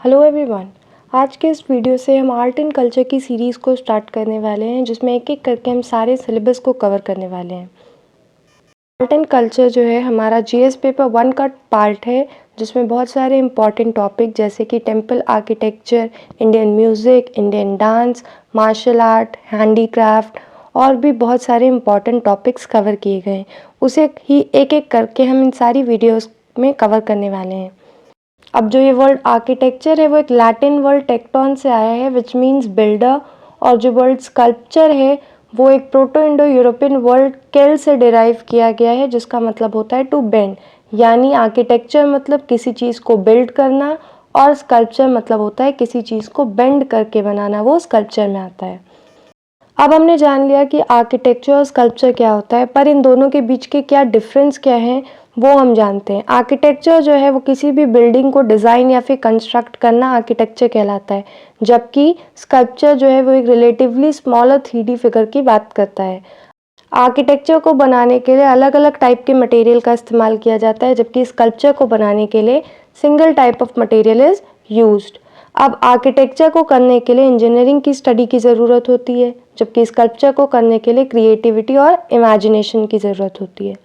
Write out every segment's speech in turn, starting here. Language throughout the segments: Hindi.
Hello everyone. आज के इस वीडियो से हम आर्ट एंड कल्चर की सीरीज़ को स्टार्ट करने वाले हैं, जिसमें एक एक करके हम सारे सिलेबस को कवर करने वाले हैं। आर्ट एंड कल्चर जो है हमारा जीएस पेपर 1 का पार्ट है, जिसमें बहुत सारे इंपॉर्टेंट टॉपिक जैसे कि temple architecture, Indian music, Indian dance, martial art, handicraft और भी बहुत सारे इंपॉर्टेंट टॉपिक्स कवर किए गए हैं। उसे ही एक एक करके हम इन सारी वीडियोज़ में कवर करने वाले हैं। अब जो ये वर्ड आर्किटेक्चर है वो एक लैटिन वर्ड टेक्टोन से आया है, विच मीन्स बिल्डर। और जो वर्ड स्कल्पचर है वो एक प्रोटो इंडो यूरोपियन वर्ड केल से डिराइव किया गया है, जिसका मतलब होता है टू बेंड। यानी आर्किटेक्चर मतलब किसी चीज़ को बिल्ड करना और स्कल्पचर मतलब होता है किसी चीज़ को बेंड करके बनाना, वो स्कल्पचर में आता है। अब हमने जान लिया कि आर्किटेक्चर और स्कल्पचर क्या होता है, पर इन दोनों के बीच के क्या डिफरेंस क्या हैं वो हम जानते हैं। आर्किटेक्चर जो है वो किसी भी बिल्डिंग को डिज़ाइन या फिर कंस्ट्रक्ट करना आर्किटेक्चर कहलाता है, जबकि स्कल्पचर जो है वो एक रिलेटिवली स्मॉलर 3D फिगर की बात करता है। आर्किटेक्चर को बनाने के लिए अलग अलग टाइप के मटेरियल का इस्तेमाल किया जाता है, जबकि स्कल्पचर को बनाने के लिए single type of material is used. अब आर्किटेक्चर को करने के लिए इंजीनियरिंग की स्टडी की ज़रूरत होती है, जबकि स्कल्पचर को करने के लिए क्रिएटिविटी और इमेजिनेशन की ज़रूरत होती है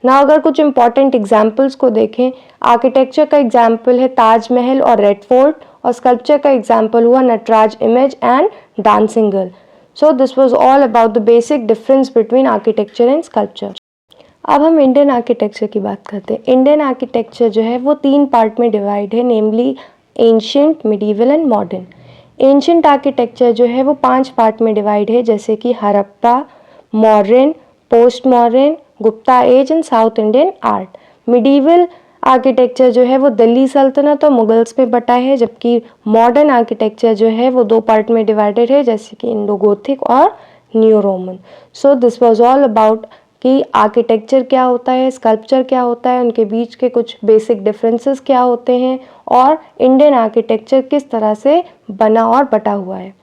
ना। अगर कुछ इंपॉर्टेंट एग्जाम्पल्स को देखें, आर्किटेक्चर का एग्जाम्पल है ताजमहल और रेड फोर्ट, और स्कल्पचर का एग्जाम्पल हुआ Nataraja image and dancing girl. So this was all about the basic difference between architecture and sculpture. अब हम इंडियन आर्किटेक्चर की बात करते हैं। इंडियन आर्किटेक्चर जो है वो 3 पार्ट में डिवाइड है, namely ancient, medieval and modern. Ancient architecture जो है वो 5 पार्ट में डिवाइड है, जैसे कि Harappa, modern, post modern, Gupta age and south Indian art. Medieval architecture जो है वो दिल्ली सल्तनत और मुगल्स में बटा है, जबकि मॉडर्न आर्किटेक्चर जो है वो 2 पार्ट में डिवाइडेड है, जैसे कि इंडो गोथिक और new Roman. So this was all about कि आर्किटेक्चर क्या होता है, स्कल्पचर क्या होता है, उनके बीच के कुछ बेसिक डिफरेंसेस क्या होते हैं, और इंडियन आर्किटेक्चर किस तरह से बना और बटा हुआ है।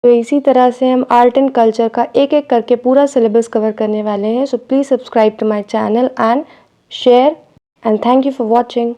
तो इसी तरह से हम आर्ट एंड कल्चर का एक एक करके पूरा सिलेबस कवर करने वाले हैं। So please subscribe to my channel and share, and thank you for watching.